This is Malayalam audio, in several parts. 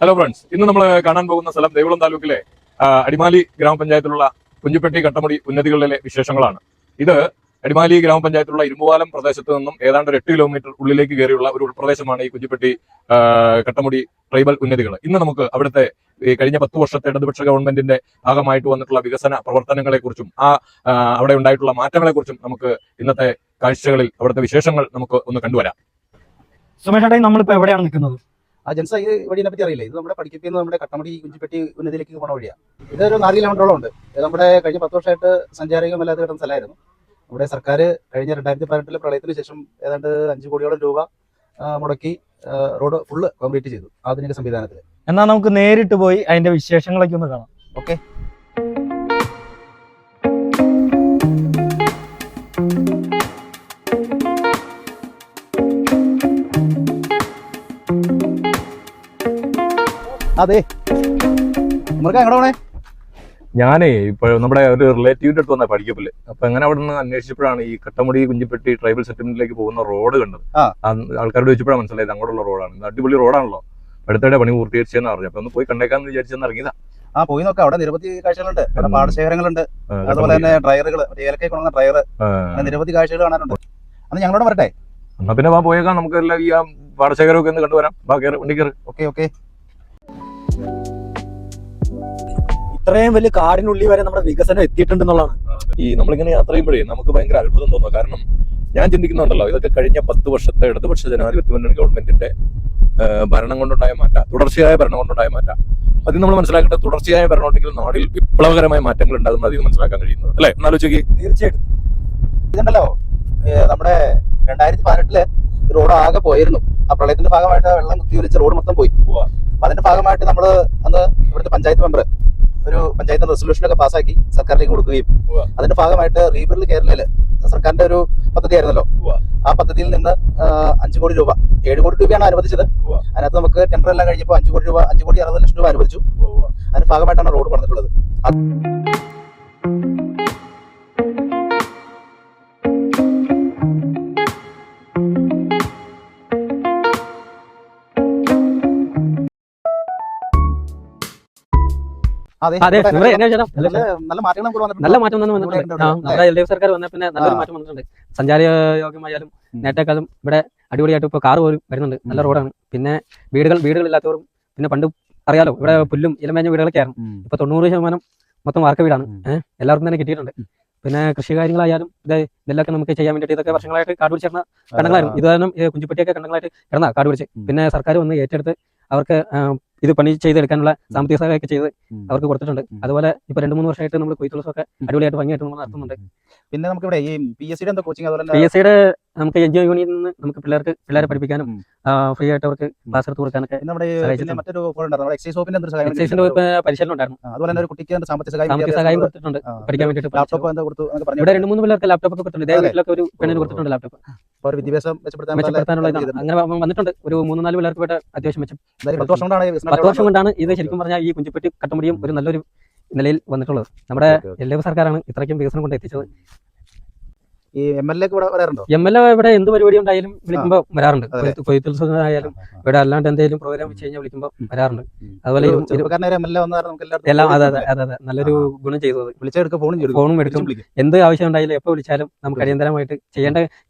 ഹലോ ഫ്രണ്ട്സ്, ഇന്ന് നമ്മൾ കാണാൻ പോകുന്ന സ്ഥലം ദേവികുളം താലൂക്കിലെ അടിമാലി ഗ്രാമപഞ്ചായത്തിലുള്ള കുഞ്ചിപ്പെട്ടി കട്ടമുടി ഉന്നതികളിലെ വിശേഷങ്ങളാണ്. ഇത് അടിമാലി ഗ്രാമപഞ്ചായത്തിലുള്ള ഇരുമ്പുപാലം പ്രദേശത്ത് നിന്നും ഏതാണ്ട് 8 കിലോമീറ്റർ ഉള്ളിലേക്ക് കയറിയുള്ള ഒരു ഉൾപ്രദേശമാണ് ഈ കുഞ്ചിപ്പെട്ടി കട്ടമുടി ട്രൈബൽ ഉന്നതികൾ. ഇന്ന് നമുക്ക് അവിടുത്തെ കഴിഞ്ഞ 10 വർഷത്തെ ഇടതുപക്ഷ ഗവൺമെന്റിന്റെ ഭാഗമായിട്ട് വന്നിട്ടുള്ള വികസന പ്രവർത്തനങ്ങളെ കുറിച്ചും അവിടെ ഉണ്ടായിട്ടുള്ള മാറ്റങ്ങളെ കുറിച്ചും നമുക്ക് ഇന്നത്തെ കാഴ്ചകളിൽ അവിടുത്തെ വിശേഷങ്ങൾ നമുക്ക് ഒന്ന് കണ്ടുവരാം. സുമേഷ്, നമ്മളിപ്പോ എവിടെയാണ് നിൽക്കുന്നത്? ജെൻസ, ഈ വഴിയെ പറ്റി അറിയില്ല. ഇത് നമ്മുടെ പഠിക്കപ്പിന്ന് നമ്മുടെ കട്ടമുടി കുഞ്ചിപ്പെട്ടി ഉന്നതിയിലേക്ക് പോണ വഴിയാണ്. ഇതൊരു 4 കിലോമീറ്ററോളം ഉണ്ട്. ഇത് നമ്മുടെ കഴിഞ്ഞ 10 വർഷമായിട്ട് സഞ്ചാരികമല്ലാതെ കിടന്ന സ്ഥലമായിരുന്നു. നമ്മുടെ സർക്കാർ കഴിഞ്ഞ 2018 പ്രളയത്തിന് ശേഷം ഏതാണ്ട് 5 കോടിയോളം രൂപ മുടക്കി റോഡ് ഫുള്ള് കോൺക്രീറ്റ് ചെയ്തു ആധുനിക സംവിധാനത്തിൽ. എന്നാൽ നമുക്ക് നേരിട്ട് പോയി അതിന്റെ വിശേഷങ്ങളൊക്കെ ഒന്ന് കാണാം. ഓക്കെ. അതെ, നമുക്ക് എങ്ങനെ പോണേ? ഞാനേ ഇപ്പൊ നമ്മുടെ ഒരു റിലേറ്റീവിന്റെ അടുത്ത് വന്ന പഠിക്കപ്പില്. അപ്പൊ അങ്ങനെ അവിടെ നിന്ന് അന്വേഷിച്ചപ്പോഴാണ് ഈ കട്ടമുടി കുഞ്ചിപ്പെട്ടി ട്രൈബൽ സെറ്റിൽമെന്റിലേക്ക് പോകുന്ന റോഡ് കണ്ടത്. ആൾക്കാരോട് ചോദിച്ചപ്പോഴാണ് മനസ്സിലായത് അങ്ങോട്ടുള്ള റോഡാണ്. അടിപൊളി റോഡാണല്ലോ, അടുത്തിടെ പണി പൂർത്തീകരിച്ചെന്ന് പറഞ്ഞു. അപ്പൊ ഒന്ന് പോയി കണ്ടേക്കാന്ന് വിചാരിച്ചെന്ന് ഇറങ്ങിയതാ. പോയി നോക്കാം. അവിടെ നിരവധി കാഴ്ചകളുണ്ട്. പാടശേഖരങ്ങളുണ്ട്, അതുപോലെ തന്നെ ഡ്രയറുകൾ, ഏലക്കൈ കൊണ്ടുവന്ന ഡ്രയർ, നിരവധി കാഴ്ചകൾ കാണാനുണ്ട്. അന്ന് ഞങ്ങളോട് വരട്ടെ? എന്നാ പിന്നെ പോയേക്കാം. നമുക്ക് എല്ലാം ഈ പാടശേഖരമൊക്കെ ഒന്ന് കണ്ടുവരാം. വണ്ടി കയറി. Okay okay. ഇത്രയും വലിയ കാടിനുള്ളിൽ വരെ നമ്മുടെ വികസനം എത്തിയിട്ടുണ്ടെന്നുള്ളതാണ് ഈ നമ്മളിങ്ങനെ യാത്ര ചെയ്യുമ്പോഴേ നമുക്ക് ഭയങ്കര അത്ഭുതം തോന്നുക. കാരണം ഞാൻ ചിന്തിക്കുന്നുണ്ടല്ലോ, ഇതൊക്കെ കഴിഞ്ഞ 10 വർഷത്തെ ഇടതുപക്ഷ ജനാധിപത്യ മുന്നണി ഗവൺമെന്റിന്റെ ഭരണം കൊണ്ടുണ്ടായ മാറ്റം, തുടർച്ചയായ ഭരണം കൊണ്ടുണ്ടായ മാറ്റം. അത് നമ്മൾ മനസ്സിലാക്കേണ്ട. തുടർച്ചയായ ഭരണം ഉണ്ടെങ്കിൽ നാടിൽ വിപ്ലവകരമായ മാറ്റങ്ങൾ ഉണ്ടാകുന്നത് അതിന് മനസ്സിലാക്കാൻ കഴിയുന്നത് അല്ലെ? എന്നാലോചിക്ക്. തീർച്ചയായിട്ടും ഇതുണ്ടല്ലോ, നമ്മുടെ 2018 റോഡ് ആകെ പോയിരുന്നു. ആ പ്രളയത്തിന്റെ ഭാഗമായിട്ട് വെള്ളം കുത്തി ഒലിച്ച റോഡ് മൊത്തം പോയി. അതിന്റെ ഭാഗമായിട്ട് നമ്മൾ അന്ന് ഇവിടുത്തെ പഞ്ചായത്ത് മെമ്പർ ഒരു പഞ്ചായത്ത് റെസൊല്യൂഷനൊക്കെ പാസ്സാക്കി സർക്കാരിലേക്ക് കൊടുക്കുകയും അതിന്റെ ഭാഗമായിട്ട് റീബിൽഡ് കേരളയില് സർക്കാരിന്റെ ഒരു പദ്ധതി ആയിരുന്നല്ലോ. ആ പദ്ധതിയിൽ നിന്ന് 5 കോടി രൂപ, 7 കോടി രൂപയാണ് അനുവദിച്ചത്. അതിനകത്ത് നമുക്ക് ടെൻഡർ എല്ലാം കഴിഞ്ഞപ്പോൾ 5 കോടി രൂപ, 5 കോടി 60 ലക്ഷം രൂപ അനുവദിച്ചു. അതിന്റെ ഭാഗമായിട്ടാണ് റോഡ് പണിതിട്ടുള്ളത്. നല്ല മാറ്റം വന്നിട്ടുണ്ട്. നമ്മുടെ LDF സർക്കാർ വന്ന പിന്നെ നല്ലൊരു മാറ്റം വന്നിട്ടുണ്ട്. സഞ്ചാര യോഗ്യമായാലും നേട്ടേക്കാളും ഇവിടെ അടിപൊളിയായിട്ട് ഇപ്പൊ കാർ പോലും വരുന്നുണ്ട്. നല്ല റോഡാണ്. പിന്നെ വീടുകളില്ലാത്തവരും, പിന്നെ പണ്ട് അറിയാലോ ഇവിടെ പുല്ലും ഇലമേഞ്ഞ വീടുകളൊക്കെ ആയിരുന്നു. ഇപ്പൊ 90% മൊത്തം വാർക്ക വീടാണ്. എല്ലാവർക്കും തന്നെ കിട്ടിയിട്ടുണ്ട്. പിന്നെ കൃഷി കാര്യങ്ങളായാലും ഇതെല്ലാം നമുക്ക് ചെയ്യാൻ വേണ്ടിയിട്ട് ഇതൊക്കെ വർഷങ്ങളായിട്ട് കാട് പിടിച്ചിരുന്ന കണ്ടങ്ങളായിരുന്നു. ഇത് കാരണം കുഞ്ചിപ്പെട്ടിയൊക്കെ കണ്ടങ്ങളായിട്ട് കിടന്ന കാട് പിടിച്ച് പിന്നെ സർക്കാർ വന്ന് ഏറ്റെടുത്ത് അവർക്ക് ഇത് പണി ചെയ്തെടുക്കാനുള്ള സാമ്പത്തിക സഹായമൊക്കെ ചെയ്ത് അവർക്ക് കൊടുത്തിട്ടുണ്ട്. അതുപോലെ ഇപ്പൊ 2-3 വർഷമായിട്ട് നമ്മൾ കൊയ്ത്തുളസൊക്കെ അടിപൊളിയായിട്ട് ഭംഗിയായിട്ട് നമ്മൾ നടത്തുന്നുണ്ട്. പിന്നെ നമുക്ക് ഇവിടെ ഈ PSCയുടെ എന്താ കോച്ചിങ്? PSCയുടെ നമുക്ക് NGO യൂണിയനിൽ നിന്ന് നമുക്ക് പിള്ളേരെ പഠിപ്പിക്കാനും ഫ്രീ ആയിട്ട് അവർക്ക് ക്ലാസ് എടുത്ത് കൊടുക്കാനൊക്കെ എക്സൈസിന്റെ പരിശീലനം ഉണ്ടായിരുന്നു. അതുപോലെ തന്നെ ഒരു കുട്ടിക്ക് സാമ്പത്തിക സഹായം കൊടുത്തിട്ടുണ്ട് പഠിക്കാൻ വേണ്ടിയിട്ട്. ഇവിടെ 2-3 പിള്ളേർക്ക് ലാപ്ടോപ്പ് ഒക്കെ കൊടുത്തിട്ടുണ്ട്. ഇതേ വീട്ടിലൊക്കെ ഒരു പെണ്ണിന് കൊടുത്തിട്ടുണ്ട് ലാപ്ടോപ്പ്. വിദ്യാഭ്യാസം മെച്ചപ്പെടുത്താനുള്ള ഇതാണ്. അങ്ങനെ വന്നിട്ടുണ്ട്. ഒരു 3-4 പിള്ളേർക്ക് പോയിട്ട് അത്യാവശ്യം മെച്ചം. 10 വർഷം കൊണ്ടാണ് ഇത് ശരിക്കും പറഞ്ഞാൽ ഈ കുഞ്ചിപ്പെട്ടി കട്ടമുടിയും ഒരു നല്ലൊരു നിലയിൽ വന്നിട്ടുള്ളത്. നമ്മുടെ LDF സർക്കാരാണ് ഇത്രയ്ക്കും വികസനം കൊണ്ട് എത്തിച്ചത്. ഈ MLA ഇവിടെ വരാറുണ്ടോ? MLA ഇവിടെ എന്ത് പരിപാടി ഉണ്ടായാലും വിളിക്കുമ്പോൾ വരാറുണ്ട്. കൊയ്ത്തുത്സവം ആയാലും ഇവിടെ അല്ലാണ്ട് എന്തെങ്കിലും പ്രോഗ്രാം വെച്ച് കഴിഞ്ഞാൽ വിളിക്കുമ്പോൾ വരാറുണ്ട്. അതുപോലെ എല്ലാം അതെ നല്ലൊരു ഗുണം ചെയ്തത്. വിളിച്ചെടുക്കുക, ഫോണും എടുക്കും. എന്ത് ആവശ്യം ഉണ്ടായാലും എപ്പോൾ വിളിച്ചാലും നമുക്ക് അടിയന്തരമായിട്ട്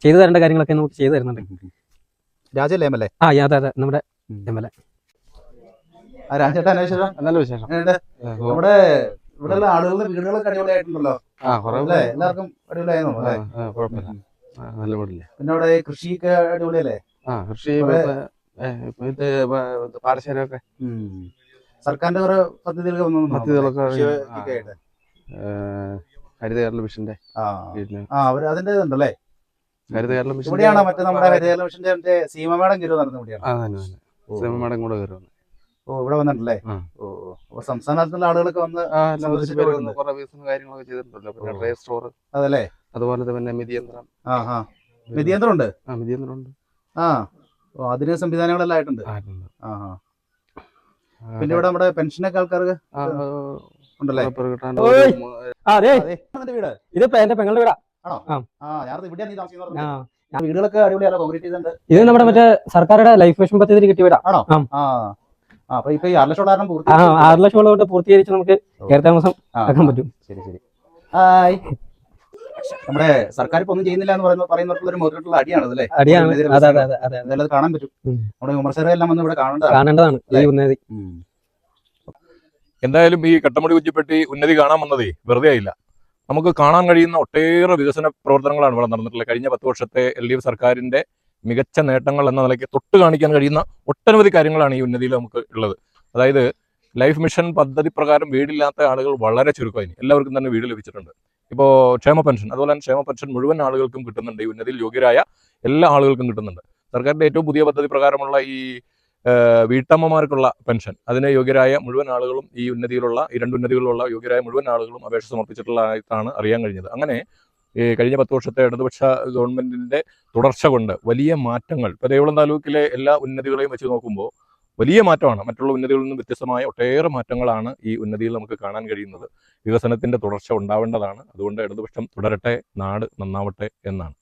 ചെയ്തു തരേണ്ട കാര്യങ്ങളൊക്കെ നമുക്ക് ചെയ്തു തരുന്നുണ്ട്. രാജല്ലേ MLA? അതെ നമ്മുടെ MLA. രാജേട്ടാ, നല്ല വിശേഷം. നമ്മുടെ ഇവിടെയുള്ള ആളുകളുടെ വീടുകളൊക്കെ അടിപൊളിയായിട്ടുണ്ടല്ലോ. എല്ലാവർക്കും അടിപൊളിയായിരുന്നു അല്ലേ? പിന്നെ അവിടെ കൃഷിയൊക്കെ അടിപൊളിയല്ലേ? കൃഷി പാടശേഖരമൊക്കെ സർക്കാരിന്റെ കുറെ പദ്ധതികളൊക്കെ ഹരിത കേരള മിഷന്റെ അവര് അതിന്റെ ഉണ്ടല്ലേ? ഹരിത കേരള മിഷൻ ഇവിടെയാണോ മറ്റേ നമ്മുടെ ഹരിത കേരള മിഷന്റെ മറ്റേ സീമമേടം കയറി നടന്ന ഇവിടെയാണ്? സീമമേടം കൂടെ കയറുന്നു. ഇവിടെ വന്നിട്ടല്ലേ? സംസ്ഥാനത്തുള്ള ആളുകളൊക്കെ വന്ന് കുറെ വികസന കാര്യങ്ങളൊക്കെ ചെയ്തിട്ടുണ്ടല്ലോ. പിന്നെ ഡ്രൈ സ്റ്റോർ, അതല്ലേ? അതുപോലെ തന്നെ മിതിയന്ത്രം. മിതിയന്ത്രം ഉണ്ട്. മിതിയന്ത്രം ഉണ്ട്. അതിന് സംവിധാനങ്ങളെല്ലാം ആയിട്ടുണ്ട്. പിന്നെ ഇവിടെ നമ്മുടെ പെൻഷനൊക്കെ ആൾക്കാർക്ക് ഉണ്ടല്ലേ? ഇതിപ്പോ എന്റെ പെങ്ങളുടെ വീടാ. വീടുകളൊക്കെ അടിപൊളിയാണ്, കോൺക്രീറ്റ് ചെയ്തിട്ടുണ്ട്. ഇത് നമ്മുടെ മറ്റേ സർക്കാരുടെ ലൈഫ് മിഷൻ പദ്ധതി കിട്ടിയ വീടാ. ആണോ? അപ്പൊ ഇപ്പൊ ഈ 6 ലക്ഷം കാരണം ആ 6 ലക്ഷം തൊട്ട് പൂർത്തീകരിച്ച് നമുക്ക് കയറി താമസം ആക്കാൻ പറ്റും. ശരി ശരി. ഹായ്. നമ്മുടെ സർക്കാർ ഇപ്പൊ ഒന്നും ചെയ്യുന്നില്ല എന്ന് പറയുന്നവർക്കുള്ള ഒരു മുതലുള്ള അടിയാണ് അല്ലേ? അടിയാണ്. അതെ അതെ അതെ അതെ അതെല്ലാം കാണാൻ പറ്റും. നമ്മുടെ വിമർശകരെല്ലാം വന്ന് ഇവിടെ കാണേണ്ടതാണ് ഈ ഉന്നതി. എന്തായാലും ഈ കട്ടമുടി കുഞ്ചിപ്പെട്ടി ഉന്നതി കാണാൻ വന്നതേ വെറുതെ ആയില്ല. നമുക്ക് കാണാൻ കഴിയുന്ന ഒട്ടേറെ വികസന പ്രവർത്തനങ്ങളാണ് ഇവിടെ നടന്നിട്ടുള്ളത്. കഴിഞ്ഞ 10 വർഷത്തെ LDF സർക്കാരിന്റെ മികച്ച നേട്ടങ്ങൾ എന്ന നിലയ്ക്ക് തൊട്ട് കാണിക്കാൻ കഴിയുന്ന ഒട്ടനവധി കാര്യങ്ങളാണ് ഈ ഉന്നതിയിൽ നമുക്ക് ഉള്ളത്. അതായത് ലൈഫ് മിഷൻ പദ്ധതി പ്രകാരം വീടില്ലാത്ത ആളുകൾ വളരെ ചുരുക്കമായി, എല്ലാവർക്കും തന്നെ വീട് ലഭിച്ചിട്ടുണ്ട്. ഇപ്പോൾ ക്ഷേമ പെൻഷൻ, അതുപോലെ തന്നെ ക്ഷേമ പെൻഷൻ മുഴുവൻ ആളുകൾക്കും കിട്ടുന്നുണ്ട്. ഈ ഉന്നതിയിൽ യോഗ്യരായ എല്ലാ ആളുകൾക്കും കിട്ടുന്നുണ്ട്. സർക്കാരിന്റെ ഏറ്റവും പുതിയ പദ്ധതി പ്രകാരമുള്ള ഈ വീട്ടമ്മമാർക്കുള്ള പെൻഷൻ, അതിന് യോഗ്യരായ മുഴുവൻ ആളുകളും ഈ ഉന്നതിയിലുള്ള ഈ 2 ഉന്നതികളിലുള്ള യോഗ്യരായ മുഴുവൻ ആളുകളും അപേക്ഷ സമർപ്പിച്ചിട്ടുള്ളതായിട്ടാണ് അറിയാൻ കഴിഞ്ഞത്. അങ്ങനെ ഈ കഴിഞ്ഞ 10 വർഷത്തെ ഇടതുപക്ഷ ഗവൺമെന്റിന്റെ തുടർച്ച കൊണ്ട് വലിയ മാറ്റങ്ങൾ ഇപ്പോൾ ദേവികുളം താലൂക്കിലെ എല്ലാ ഉന്നതികളെയും വെച്ച് നോക്കുമ്പോൾ വലിയ മാറ്റമാണ്. മറ്റുള്ള ഉന്നതികളിൽ നിന്നും വ്യത്യസ്തമായ ഒട്ടേറെ മാറ്റങ്ങളാണ് ഈ ഉന്നതിയിൽ നമുക്ക് കാണാൻ കഴിയുന്നത്. വികസനത്തിന്റെ തുടർച്ച ഉണ്ടാവേണ്ടതാണ്. അതുകൊണ്ട് ഇടതുപക്ഷം തുടരട്ടെ, നാട് നന്നാവട്ടെ എന്നാണ്.